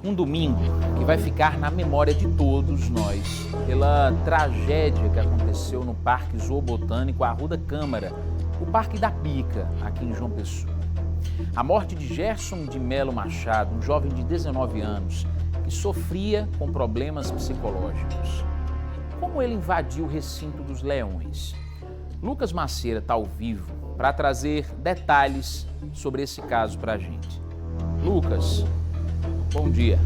Um domingo que vai ficar na memória de todos nós pela tragédia que aconteceu no Parque Zoobotânico Arruda Câmara, o Parque da Bica, aqui em João Pessoa. A morte de Gerson de Melo Machado, um jovem de 19 anos, que sofria com problemas psicológicos. Como ele invadiu o recinto dos Leões? Lucas Maceira está ao vivo para trazer detalhes sobre esse caso para a gente. Lucas, bom dia.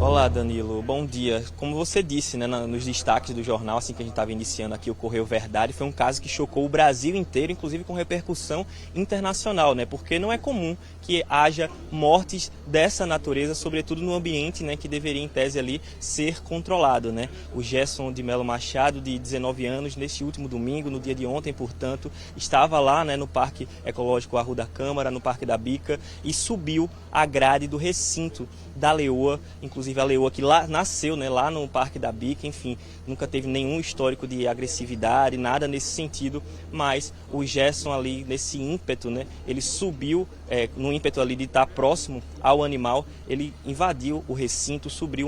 Olá, Danilo. Bom dia. Como você disse, né, nos destaques do jornal, assim que a gente estava iniciando aqui, ocorreu verdade. Foi um caso que chocou o Brasil inteiro, inclusive com repercussão internacional, né? Porque não é comum que haja mortes dessa natureza, sobretudo no ambiente, né, que deveria, em tese, ali ser controlado, né? O Gerson de Melo Machado, de 19 anos, neste último domingo, no dia de ontem, portanto, estava lá, né, no Parque Ecológico Arruda Câmara, no Parque da Bica, e subiu a grade do recinto da leoa, inclusive a leoa que lá nasceu, né, lá no Parque da Bica, enfim, nunca teve nenhum histórico de agressividade, nada nesse sentido, mas o Gerson ali, nesse ímpeto, né, ele subiu, no ímpeto ali de estar próximo ao animal, ele invadiu o recinto, subiu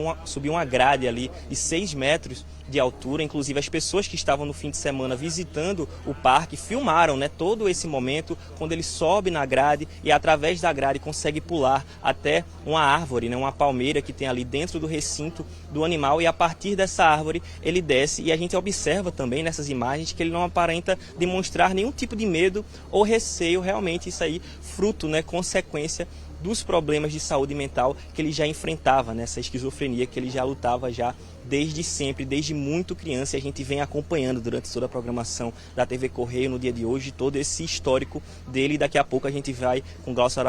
uma grade ali de 6 metros de altura, inclusive as pessoas que estavam no fim de semana visitando o parque filmaram, né, todo esse momento, quando ele sobe na grade e através da grade consegue pular até uma árvore, né, uma palmeira que tem ali dentro do recinto do animal, e a partir dessa árvore ele desce, e a gente observa também nessas imagens que ele não aparenta demonstrar nenhum tipo de medo ou receio, realmente isso aí fruto, né, consequência dos problemas de saúde mental que ele já enfrentava, nessa esquizofrenia que ele já lutava já desde sempre, desde muito criança, e a gente vem acompanhando durante toda a programação da TV Correio no dia de hoje, todo esse histórico dele, e daqui a pouco a gente vai, com Glaucio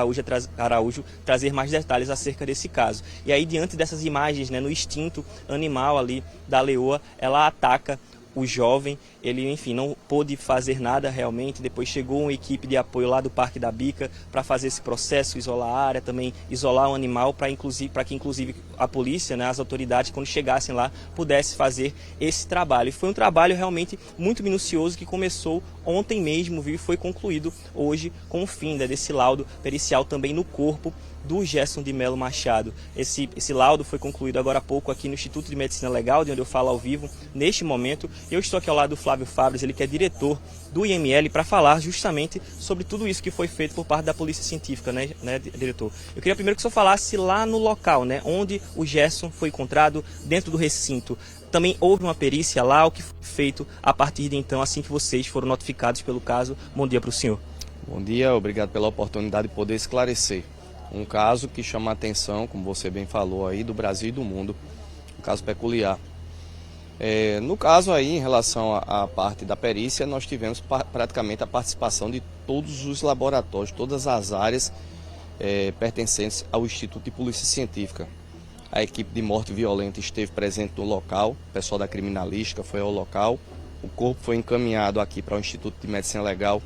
Araújo, trazer mais detalhes acerca desse caso. E aí, diante dessas imagens, né, no instinto animal ali da leoa, ela ataca o jovem, ele, enfim, não pôde fazer nada realmente. Depois chegou uma equipe de apoio lá do Parque da Bica para fazer esse processo, isolar a área, também isolar o animal, para que inclusive a polícia, né, as autoridades, quando chegassem lá, pudesse fazer esse trabalho. E foi um trabalho realmente muito minucioso que começou ontem mesmo, viu, e foi concluído hoje com o fim, né, desse laudo pericial também no corpo do Gerson de Melo Machado. Esse laudo foi concluído agora há pouco aqui no Instituto de Medicina Legal, de onde eu falo ao vivo neste momento. Eu estou aqui ao lado do Flávio Fabres, ele que é diretor do IML, para falar justamente sobre tudo isso que foi feito por parte da Polícia Científica, né, diretor? Eu queria primeiro que o senhor falasse lá no local, né, onde o Gerson foi encontrado, dentro do recinto. Também houve uma perícia lá, o que foi feito a partir de então, assim que vocês foram notificados pelo caso. Bom dia para o senhor. Bom dia, obrigado pela oportunidade de poder esclarecer um caso que chama a atenção, como você bem falou aí, do Brasil e do mundo, um caso peculiar. No caso aí, em relação à parte da perícia, nós tivemos praticamente a participação de todos os laboratórios, todas as áreas pertencentes ao Instituto de Polícia Científica. A equipe de morte violenta esteve presente no local, o pessoal da criminalística foi ao local, o corpo foi encaminhado aqui para o Instituto de Medicina Legal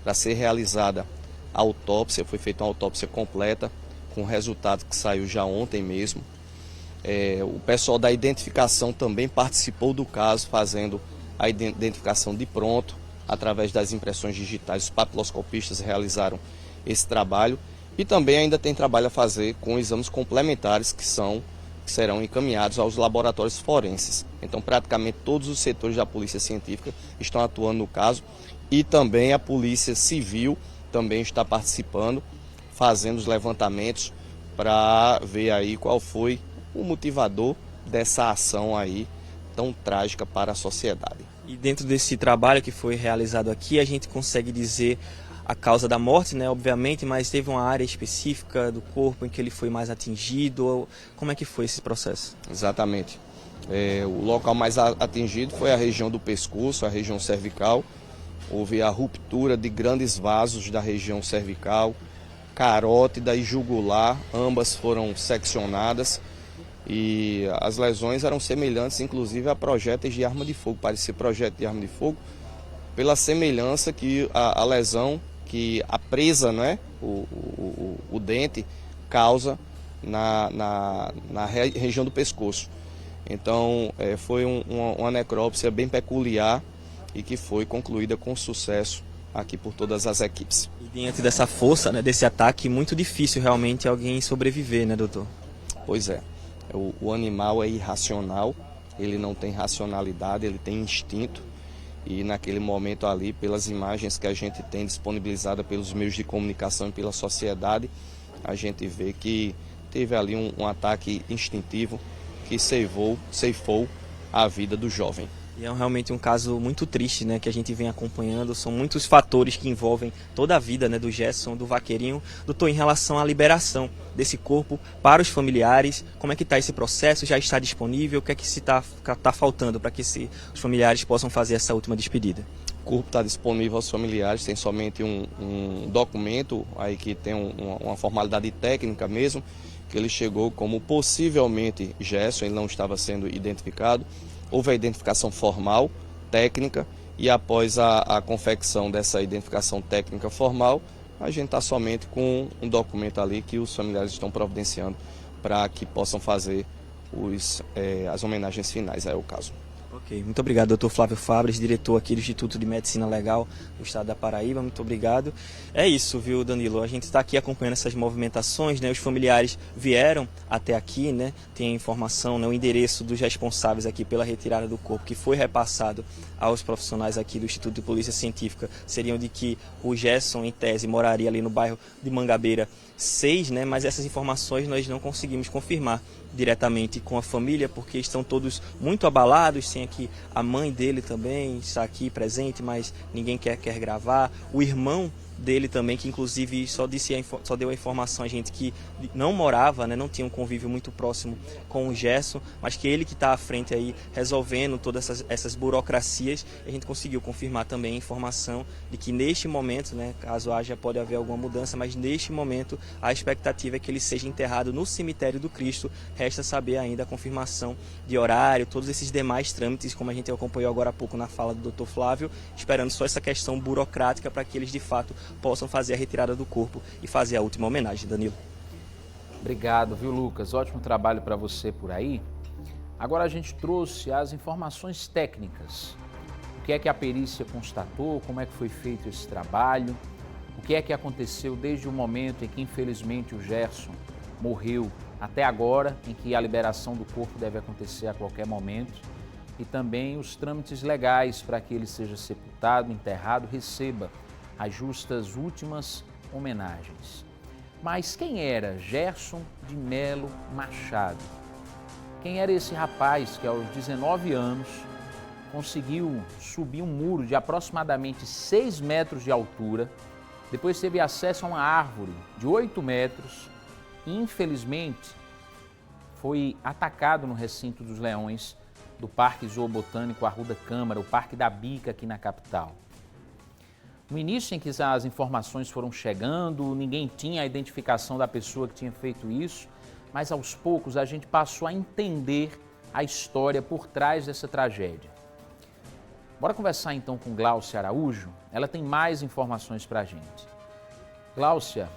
para ser realizada a autópsia, foi feita uma autópsia completa, com o resultado que saiu já ontem mesmo. O pessoal da identificação também participou do caso, fazendo a identificação de pronto, através das impressões digitais. Os papiloscopistas realizaram esse trabalho, e também ainda tem trabalho a fazer com exames complementares que serão encaminhados aos laboratórios forenses. Então, praticamente todos os setores da Polícia Científica estão atuando no caso, e também a Polícia Civil também está participando, fazendo os levantamentos para ver aí qual foi o motivador dessa ação aí tão trágica para a sociedade. E dentro desse trabalho que foi realizado aqui, a gente consegue dizer a causa da morte, né, obviamente, mas teve uma área específica do corpo em que ele foi mais atingido? Como é que foi esse processo? Exatamente. O local mais atingido foi a região do pescoço, a região cervical. Houve a ruptura de grandes vasos da região cervical, carótida e jugular, ambas foram seccionadas, e as lesões eram semelhantes inclusive a projéteis de arma de fogo, parecia projétil de arma de fogo, pela semelhança que a lesão, que a presa, né, o dente, causa na região do pescoço. Então foi uma necrópsia bem peculiar, e que foi concluída com sucesso aqui por todas as equipes. E Diante dessa força, né, desse ataque, muito difícil realmente alguém sobreviver, né, doutor? Pois é, o animal é irracional, ele não tem racionalidade, ele tem instinto. E naquele momento ali, pelas imagens que a gente tem disponibilizada pelos meios de comunicação e pela sociedade, a gente vê que teve ali um ataque instintivo que ceifou a vida do jovem. E é realmente um caso muito triste, né, que a gente vem acompanhando. São muitos fatores que envolvem toda a vida, né, do Gerson, do Vaqueirinho. Doutor, em relação à liberação desse corpo para os familiares, como é que está esse processo? Já está disponível? O que é que está faltando para que os familiares possam fazer essa última despedida? O corpo está disponível aos familiares, tem somente um documento aí que tem uma formalidade técnica mesmo, que ele chegou como possivelmente Gerson, ele não estava sendo identificado. Houve a identificação formal, técnica, e após a confecção dessa identificação técnica formal, a gente está somente com um documento ali que os familiares estão providenciando para que possam fazer as homenagens finais, é o caso. Ok, muito obrigado, doutor Flávio Fabres, diretor aqui do Instituto de Medicina Legal do Estado da Paraíba, muito obrigado. É isso, viu, Danilo? A gente está aqui acompanhando essas movimentações, né? Os familiares vieram até aqui, né? Tem a informação, né? O endereço dos responsáveis aqui pela retirada do corpo, que foi repassado aos profissionais aqui do Instituto de Polícia Científica, seriam de que o Gerson, em tese, moraria ali no bairro de Mangabeira 6, né? Mas essas informações nós não conseguimos confirmar diretamente com a família, porque estão todos muito abalados. Tem aqui a mãe dele também, está aqui presente, mas ninguém quer gravar. O irmão dele também, que inclusive só deu a informação a gente que não morava, né, não tinha um convívio muito próximo com o Gerson, mas que ele que está à frente aí resolvendo todas essas burocracias. A gente conseguiu confirmar também a informação de que neste momento, né, caso haja, pode haver alguma mudança, mas neste momento a expectativa é que ele seja enterrado no cemitério do Cristo. Resta saber ainda a confirmação de horário, todos esses demais trâmites, como a gente acompanhou agora há pouco na fala do Dr. Flávio, esperando só essa questão burocrática para que eles de fato possam fazer a retirada do corpo e fazer a última homenagem. Danilo. Obrigado, viu, Lucas? Ótimo trabalho para você por aí. Agora a gente trouxe as informações técnicas. O que é que a perícia constatou, como é que foi feito esse trabalho, o que é que aconteceu desde o momento em que, infelizmente, o Gerson morreu até agora, em que a liberação do corpo deve acontecer a qualquer momento, e também os trâmites legais para que ele seja sepultado, enterrado, receba as justas últimas homenagens. Mas quem era Gerson de Melo Machado? Quem era esse rapaz que aos 19 anos conseguiu subir um muro de aproximadamente 6 metros de altura, depois teve acesso a uma árvore de 8 metros e, infelizmente, foi atacado no recinto dos Leões do Parque Zoobotânico Arruda Câmara, o Parque da Bica aqui na capital. No início em que as informações foram chegando, ninguém tinha a identificação da pessoa que tinha feito isso, mas aos poucos a gente passou a entender a história por trás dessa tragédia. Bora conversar então com Gláucia Araújo, ela tem mais informações para a gente. Gláucia,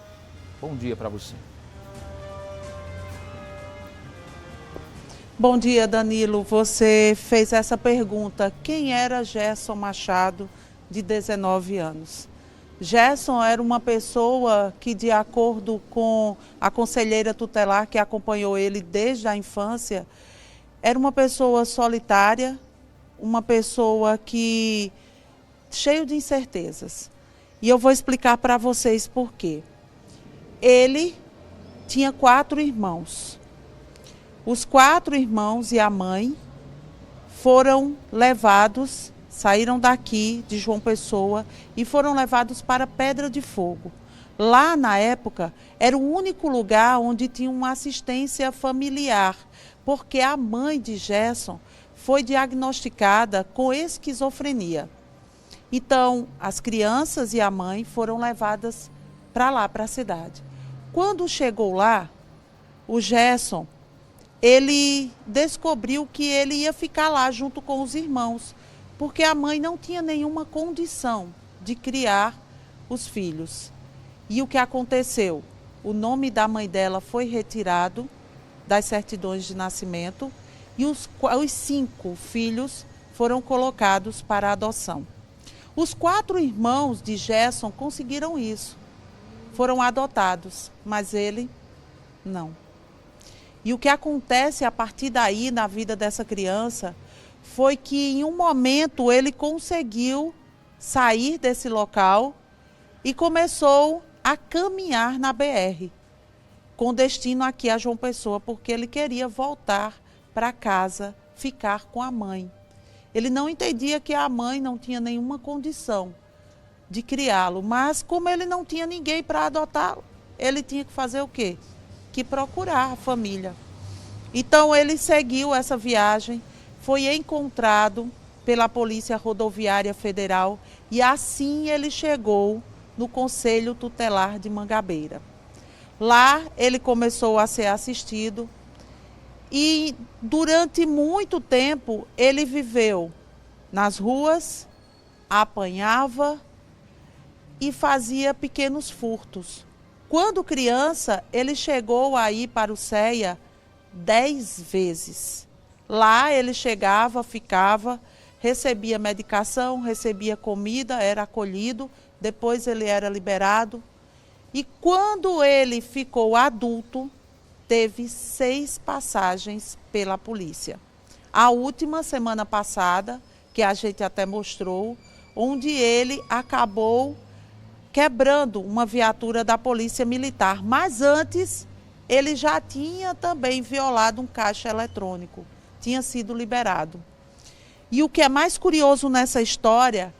bom dia para você. Bom dia, Danilo. Você fez essa pergunta, quem era Gerson Machado, de 19 anos? Gerson era uma pessoa que, de acordo com a conselheira tutelar que acompanhou ele desde a infância, era uma pessoa solitária, uma pessoa que cheio de incertezas. E eu vou explicar para vocês por quê. Ele tinha 4 irmãos. Os 4 irmãos e a mãe foram levados, saíram daqui de João Pessoa e foram levados para Pedra de Fogo. Lá, na época, era o único lugar onde tinha uma assistência familiar, porque a mãe de Gerson foi diagnosticada com esquizofrenia. Então, as crianças e a mãe foram levadas para lá, para a cidade. Quando chegou lá, o Gerson, ele descobriu que ele ia ficar lá junto com os irmãos, porque a mãe não tinha nenhuma condição de criar os filhos. E o que aconteceu? O nome da mãe dela foi retirado das certidões de nascimento e os 5 filhos foram colocados para adoção. Os 4 irmãos de Gerson conseguiram isso. foram adotados, mas ele não. E o que acontece a partir daí na vida dessa criança foi que em um momento ele conseguiu sair desse local e começou a caminhar na BR, com destino aqui a João Pessoa, porque ele queria voltar para casa, ficar com a mãe. Ele não entendia que a mãe não tinha nenhuma condição de criá-lo, mas como ele não tinha ninguém para adotá-lo, ele tinha que fazer o quê? Que procurar a família. Então ele seguiu essa viagem, foi encontrado pela Polícia Rodoviária Federal e assim ele chegou no Conselho Tutelar de Mangabeira. Lá ele começou a ser assistido e durante muito tempo ele viveu nas ruas, apanhava e fazia pequenos furtos. Quando criança, ele chegou a ir para o CEA 10 vezes. Lá ele chegava, ficava, recebia medicação, recebia comida, era acolhido, depois ele era liberado. E quando ele ficou adulto, teve 6 passagens pela polícia. A última, semana passada, que a gente até mostrou, onde ele acabou quebrando uma viatura da Polícia Militar. Mas antes, ele já tinha também violado um caixa eletrônico, tinha sido liberado. E o que é mais curioso nessa história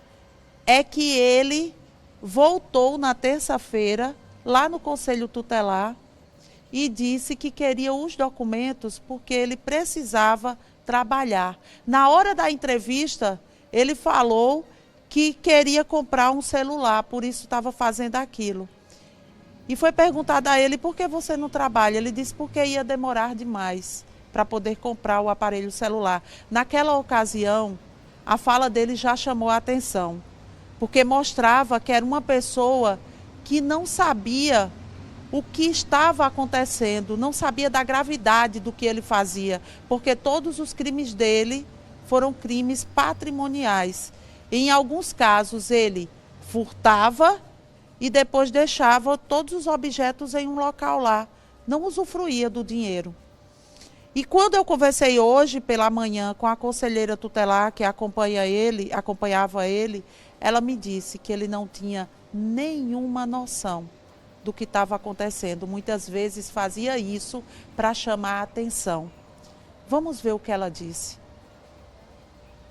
é que ele voltou na terça-feira, lá no Conselho Tutelar, e disse que queria os documentos porque ele precisava trabalhar. Na hora da entrevista, ele falou que queria comprar um celular, por isso estava fazendo aquilo. E foi perguntado a ele, por que você não trabalha? Ele disse porque ia demorar demais para poder comprar o aparelho celular. Naquela ocasião, a fala dele já chamou a atenção, porque mostrava que era uma pessoa que não sabia o que estava acontecendo, não sabia da gravidade do que ele fazia, porque todos os crimes dele foram crimes patrimoniais. Em alguns casos ele furtava e depois deixava todos os objetos em um local lá, não usufruía do dinheiro. E quando eu conversei hoje pela manhã com a conselheira tutelar que acompanhava ele, ela me disse que ele não tinha nenhuma noção do que estava acontecendo. Muitas vezes fazia isso para chamar a atenção. Vamos ver o que ela disse.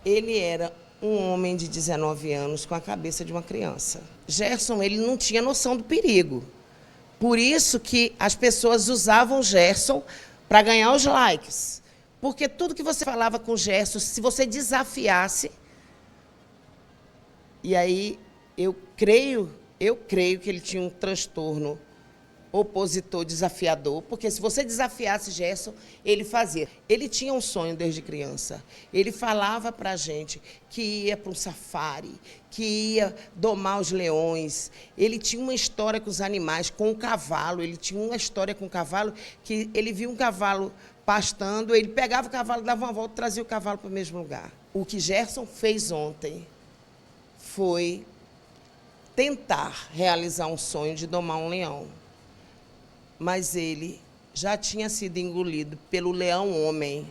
Ele era um homem de 19 anos com a cabeça de uma criança. Gerson, ele não tinha noção do perigo. Por isso que as pessoas usavam Gerson para ganhar os likes. Porque tudo que você falava com Gerson, se você desafiasse... E aí, eu creio que ele tinha um transtorno opositor, desafiador, porque se você desafiasse Gerson, ele fazia. Ele tinha um sonho desde criança. Ele falava para a gente que ia para um safari, que ia domar os leões. Ele tinha uma história com os animais, com o cavalo. Ele tinha uma história com o cavalo, que ele via um cavalo pastando, ele pegava o cavalo, dava uma volta e trazia o cavalo para o mesmo lugar. O que Gerson fez ontem foi tentar realizar um sonho de domar um leão. Mas ele já tinha sido engolido pelo leão-homem,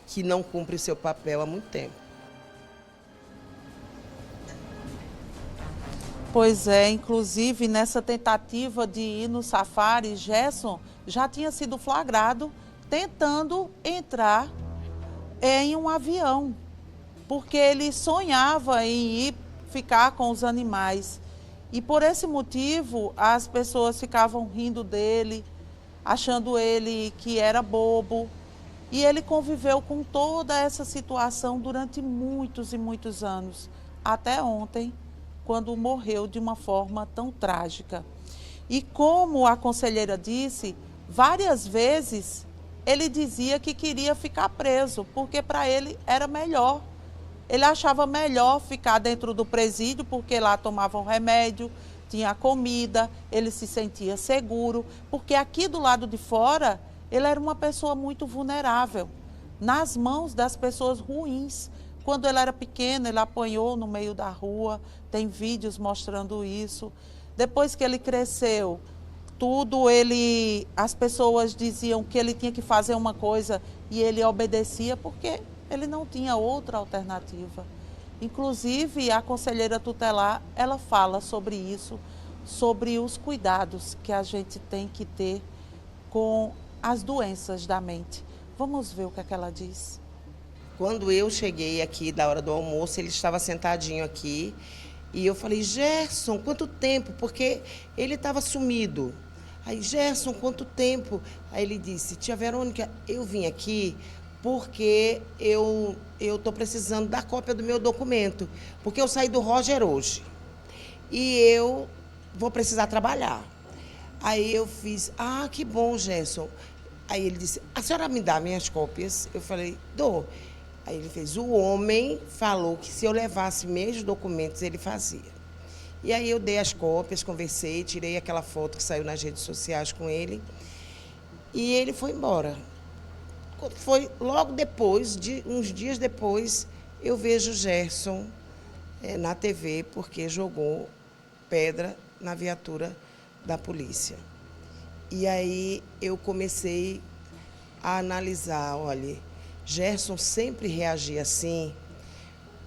que não cumpre seu papel há muito tempo. Pois é, inclusive nessa tentativa de ir no safari, Gerson já tinha sido flagrado tentando entrar em um avião, porque ele sonhava em ir ficar com os animais. E por esse motivo, as pessoas ficavam rindo dele, achando ele que era bobo. E ele conviveu com toda essa situação durante muitos e muitos anos, até ontem, quando morreu de uma forma tão trágica. E como a conselheira disse, várias vezes ele dizia que queria ficar preso, porque para ele era melhor. Ele achava melhor ficar dentro do presídio, porque lá tomavam remédio, tinha comida, ele se sentia seguro, porque aqui do lado de fora, ele era uma pessoa muito vulnerável, nas mãos das pessoas ruins. Quando ele era pequeno, ele apanhou no meio da rua, tem vídeos mostrando isso. Depois que ele cresceu, as pessoas diziam que ele tinha que fazer uma coisa e ele obedecia porque ele não tinha outra alternativa. Inclusive, a conselheira tutelar, ela fala sobre isso, sobre os cuidados que a gente tem que ter com as doenças da mente. Vamos ver o que é que ela diz. Quando eu cheguei aqui da hora do almoço, ele estava sentadinho aqui e eu falei, Gerson, quanto tempo? Porque ele estava sumido. Aí, Gerson, quanto tempo? Aí ele disse, tia Verônica, eu vim aqui porque eu estou precisando da cópia do meu documento, porque eu saí do Roger hoje e eu vou precisar trabalhar. Aí eu fiz, que bom, Gerson. Aí ele disse, a senhora me dá minhas cópias? Eu falei, dou. Aí ele fez, o homem falou que se eu levasse meus documentos, ele fazia. E aí eu dei as cópias, conversei, tirei aquela foto que saiu nas redes sociais com ele e ele foi embora. Foi logo depois, uns dias depois, eu vejo o Gerson na TV porque jogou pedra na viatura da polícia. E aí eu comecei a analisar, olha, Gerson sempre reagia assim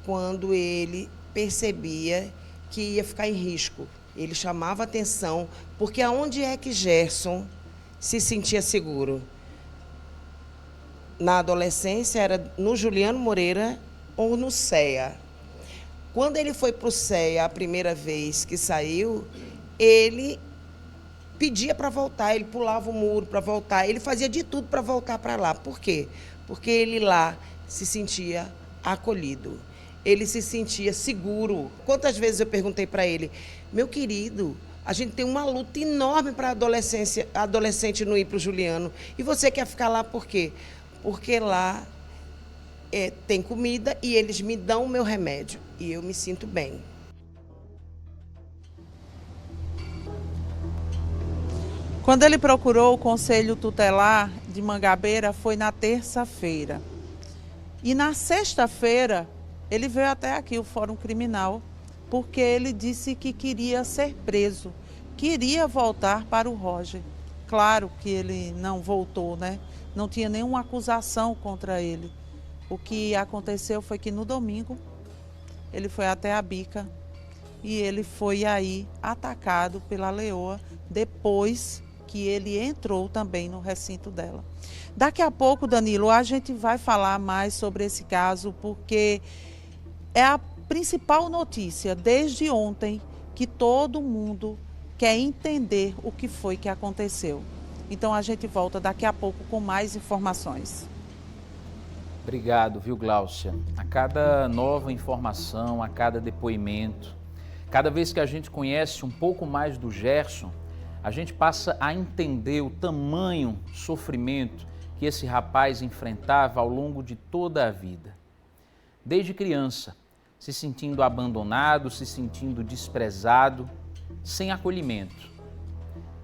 quando ele percebia que ia ficar em risco. Ele chamava atenção, porque aonde é que Gerson se sentia seguro? Na adolescência era no Juliano Moreira ou no CEA. Quando ele foi para o CEA a primeira vez que saiu, ele pedia para voltar, ele pulava o muro para voltar, ele fazia de tudo para voltar para lá. Por quê? Porque ele lá se sentia acolhido, ele se sentia seguro. Quantas vezes eu perguntei para ele, meu querido, a gente tem uma luta enorme para a adolescente não ir para o Juliano, e você quer ficar lá por quê? Porque lá tem comida e eles me dão o meu remédio e eu me sinto bem. Quando ele procurou o Conselho Tutelar de Mangabeira, foi na terça-feira. E na sexta-feira, ele veio até aqui, o Fórum Criminal, porque ele disse que queria ser preso, queria voltar para o Roger. Claro que ele não voltou, né? Não tinha nenhuma acusação contra ele. O que aconteceu foi que no domingo, ele foi até a bica e ele foi aí atacado pela leoa depois que ele entrou também no recinto dela. Daqui a pouco, Danilo, a gente vai falar mais sobre esse caso, porque é a principal notícia desde ontem que todo mundo quer entender o que foi que aconteceu. Então a gente volta daqui a pouco com mais informações. Obrigado, viu, Gláucia? A cada nova informação, a cada depoimento, cada vez que a gente conhece um pouco mais do Gerson, a gente passa a entender o tamanho sofrimento que esse rapaz enfrentava ao longo de toda a vida. Desde criança, se sentindo abandonado, se sentindo desprezado, sem acolhimento,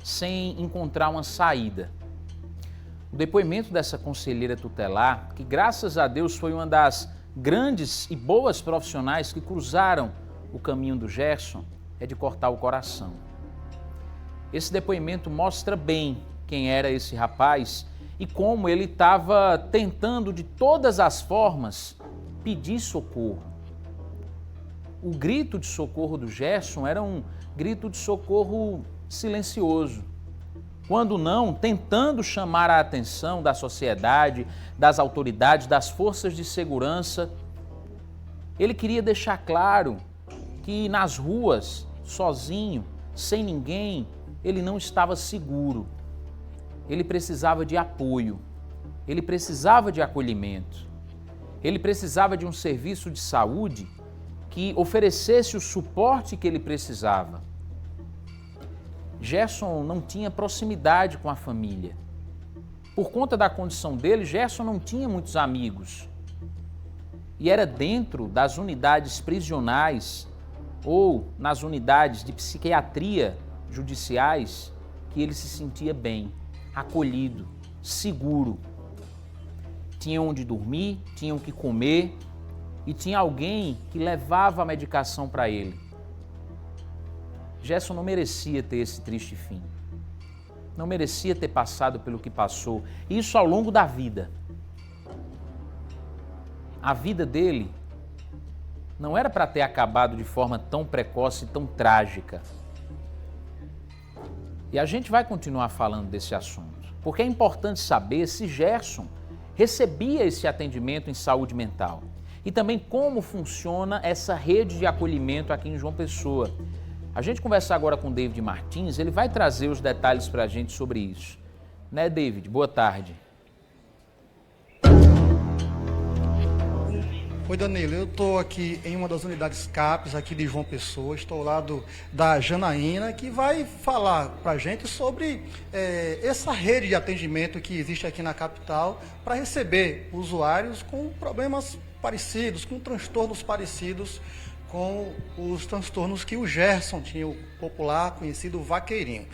sem encontrar uma saída. O depoimento dessa conselheira tutelar, que graças a Deus foi uma das grandes e boas profissionais que cruzaram o caminho do Gerson, é de cortar o coração. Esse depoimento mostra bem quem era esse rapaz e como ele estava tentando de todas as formas pedir socorro. O grito de socorro do Gerson era um grito de socorro silencioso. Quando não, tentando chamar a atenção da sociedade, das autoridades, das forças de segurança. Ele queria deixar claro que nas ruas, sozinho, sem ninguém, ele não estava seguro. Ele precisava de apoio, ele precisava de acolhimento, ele precisava de um serviço de saúde que oferecesse o suporte que ele precisava. Gerson não tinha proximidade com a família. Por conta da condição dele, Gerson não tinha muitos amigos. E era dentro das unidades prisionais ou nas unidades de psiquiatria judiciais que ele se sentia bem, acolhido, seguro. Tinha onde dormir, tinha o que comer e tinha alguém que levava a medicação para ele. Gerson não merecia ter esse triste fim. Não merecia ter passado pelo que passou. Isso ao longo da vida. A vida dele não era para ter acabado de forma tão precoce e tão trágica. E a gente vai continuar falando desse assunto, porque é importante saber se Gerson recebia esse atendimento em saúde mental e também como funciona essa rede de acolhimento aqui em João Pessoa. A gente conversar agora com o David Martins, ele vai trazer os detalhes para a gente sobre isso. Né, David? Boa tarde. Oi, Danilo, eu estou aqui em uma das unidades CAPES aqui de João Pessoa, estou ao lado da Janaína, que vai falar para a gente sobre essa rede de atendimento que existe aqui na capital para receber usuários com problemas parecidos, com transtornos parecidos com os transtornos que o Gerson tinha, o popular conhecido vaqueirinho.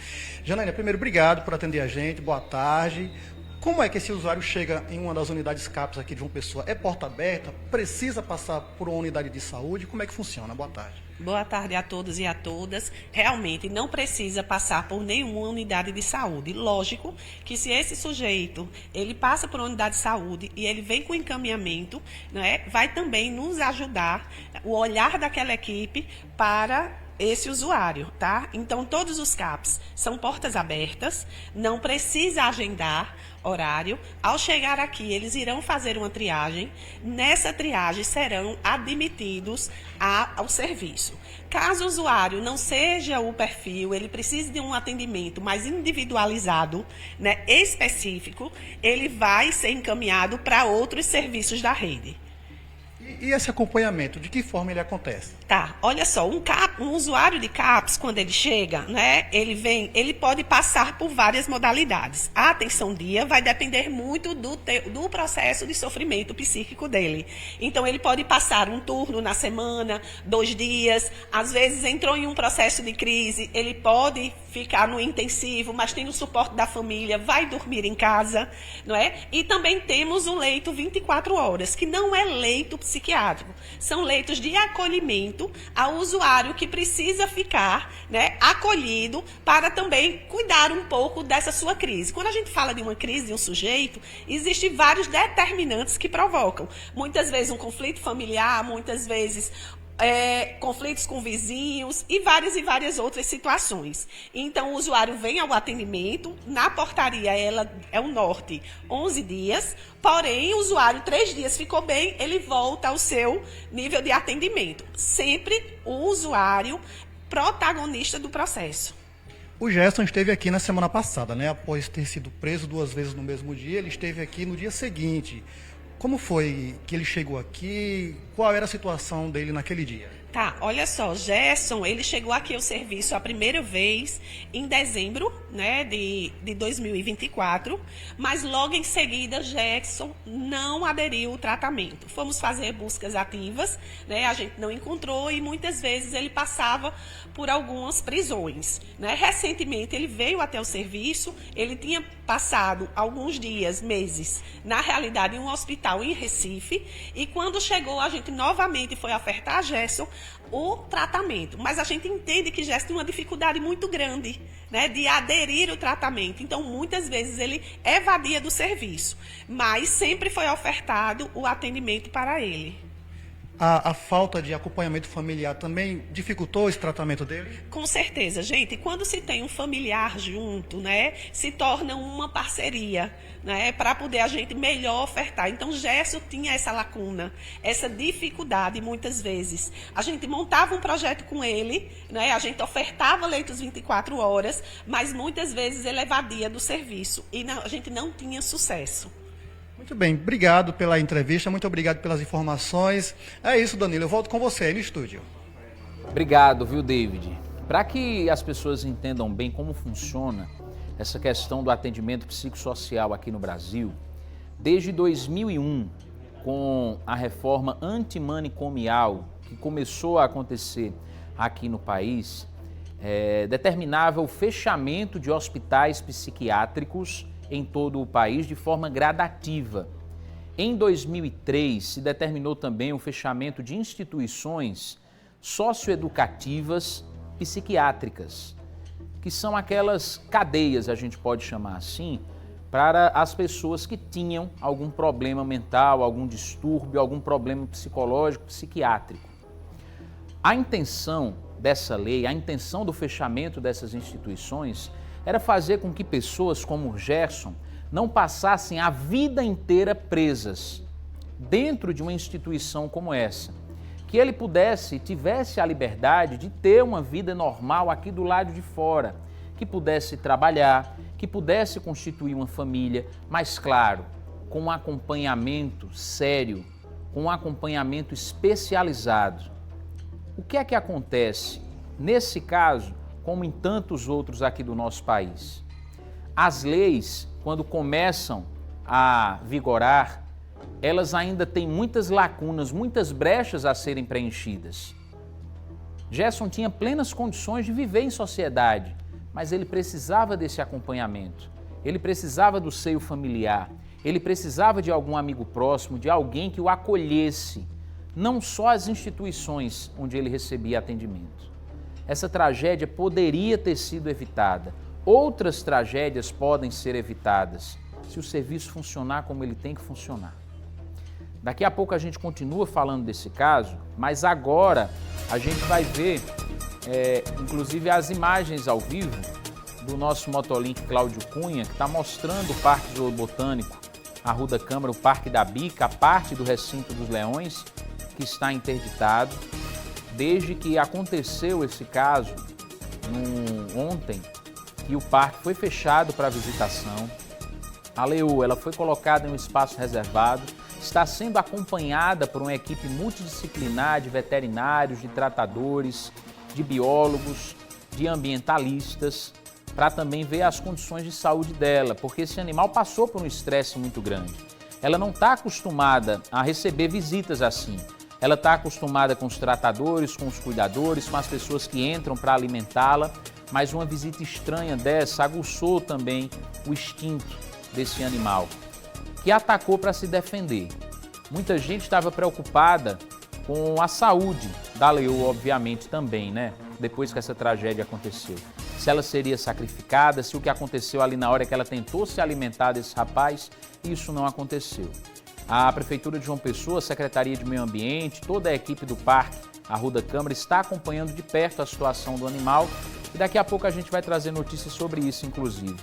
Janaína, primeiro, obrigado por atender a gente, boa tarde. Como é que esse usuário chega em uma das unidades CAPES aqui de João Pessoa? É porta aberta? Precisa passar por uma unidade de saúde? Como é que funciona? Boa tarde. Boa tarde a todos e a todas. Realmente não precisa passar por nenhuma unidade de saúde. Lógico que se esse sujeito ele passa por uma unidade de saúde e ele vem com encaminhamento, né, vai também nos ajudar o olhar daquela equipe para esse usuário, tá? Então, todos os CAPs são portas abertas, não precisa agendar horário. Ao chegar aqui, eles irão fazer uma triagem. Nessa triagem serão admitidos ao serviço. Caso o usuário não seja o perfil, ele precise de um atendimento mais individualizado, né, específico, ele vai ser encaminhado para outros serviços da rede. E esse acompanhamento, de que forma ele acontece? Tá, olha só, um usuário de CAPS, quando ele chega, né, ele pode passar por várias modalidades. A atenção dia vai depender muito do processo de sofrimento psíquico dele. Então, ele pode passar um turno na semana, 2 dias, às vezes entrou em um processo de crise, ele pode ficar no intensivo, mas tem o suporte da família, vai dormir em casa, não é? E também temos o leito 24 horas, que não é leito psiquiátrico, são leitos de acolhimento ao usuário que precisa ficar, né, acolhido para também cuidar um pouco dessa sua crise. Quando a gente fala de uma crise de um sujeito, existem vários determinantes que provocam. Muitas vezes um conflito familiar, muitas vezes conflitos com vizinhos e várias outras situações. Então, o usuário vem ao atendimento, na portaria ela é o norte, 11 dias, porém, o usuário 3 dias ficou bem, ele volta ao seu nível de atendimento. Sempre o usuário protagonista do processo. O Gerson esteve aqui na semana passada, né? Após ter sido preso 2 vezes no mesmo dia, ele esteve aqui no dia seguinte. Como foi que ele chegou aqui? Qual era a situação dele naquele dia? Tá, olha só, Gerson, ele chegou aqui ao serviço a primeira vez em dezembro, né, de 2024, mas logo em seguida Gerson não aderiu ao tratamento. Fomos fazer buscas ativas, né, a gente não encontrou e muitas vezes ele passava por algumas prisões, né. Recentemente ele veio até o serviço, ele tinha passado alguns dias, meses, na realidade em um hospital em Recife, e quando chegou a gente novamente foi ofertar a Gerson o tratamento, mas a gente entende que Gerson tem uma dificuldade muito grande, né, de aderir ao tratamento, então muitas vezes ele evadia do serviço, mas sempre foi ofertado o atendimento para ele. A falta de acompanhamento familiar também dificultou esse tratamento dele? Com certeza, gente. Quando se tem um familiar junto, né, se torna uma parceria, né, para poder a gente melhor ofertar. Então, Gerson tinha essa lacuna, essa dificuldade muitas vezes. A gente montava um projeto com ele, né, a gente ofertava leitos 24 horas, mas muitas vezes ele evadia do serviço e a gente não tinha sucesso. Muito bem, obrigado pela entrevista, muito obrigado pelas informações. É isso, Danilo, eu volto com você aí no estúdio. Obrigado, viu, David? Para que as pessoas entendam bem como funciona essa questão do atendimento psicossocial aqui no Brasil, desde 2001, com a reforma antimanicomial que começou a acontecer aqui no país, determinava o fechamento de hospitais psiquiátricos em todo o país de forma gradativa. Em 2003, se determinou também o fechamento de instituições socioeducativas psiquiátricas, que são aquelas cadeias, a gente pode chamar assim, para as pessoas que tinham algum problema mental, algum distúrbio, algum problema psicológico, psiquiátrico. A intenção dessa lei, a intenção do fechamento dessas instituições era fazer com que pessoas como o Gerson não passassem a vida inteira presas dentro de uma instituição como essa. Que ele tivesse a liberdade de ter uma vida normal aqui do lado de fora, que pudesse trabalhar, que pudesse constituir uma família, mas claro, com um acompanhamento sério, com um acompanhamento especializado. O que é que acontece nesse caso, como em tantos outros aqui do nosso país? As leis, quando começam a vigorar, elas ainda têm muitas lacunas, muitas brechas a serem preenchidas. Gerson tinha plenas condições de viver em sociedade, mas ele precisava desse acompanhamento, ele precisava do seio familiar, ele precisava de algum amigo próximo, de alguém que o acolhesse, não só as instituições onde ele recebia atendimento. Essa tragédia poderia ter sido evitada. Outras tragédias podem ser evitadas se o serviço funcionar como ele tem que funcionar. Daqui a pouco a gente continua falando desse caso, mas agora a gente vai ver, inclusive, as imagens ao vivo do nosso Motolink Cláudio Cunha, que está mostrando o Parque Zoobotânico Arruda Câmara, o Parque da Bica, a parte do Recinto dos Leões, que está interditado. Desde que aconteceu esse caso ontem, que o parque foi fechado para visitação, a leoa ela foi colocada em um espaço reservado, está sendo acompanhada por uma equipe multidisciplinar de veterinários, de tratadores, de biólogos, de ambientalistas, para também ver as condições de saúde dela, porque esse animal passou por um estresse muito grande. Ela não está acostumada a receber visitas assim. Ela está acostumada com os tratadores, com os cuidadores, com as pessoas que entram para alimentá-la, mas uma visita estranha dessa aguçou também o instinto desse animal, que atacou para se defender. Muita gente estava preocupada com a saúde da leoa, obviamente, também, né? Depois que essa tragédia aconteceu. Se ela seria sacrificada, se o que aconteceu ali na hora que ela tentou se alimentar desse rapaz, isso não aconteceu. A Prefeitura de João Pessoa, a Secretaria de Meio Ambiente, toda a equipe do Parque Arruda Câmara está acompanhando de perto a situação do animal e daqui a pouco a gente vai trazer notícias sobre isso, inclusive.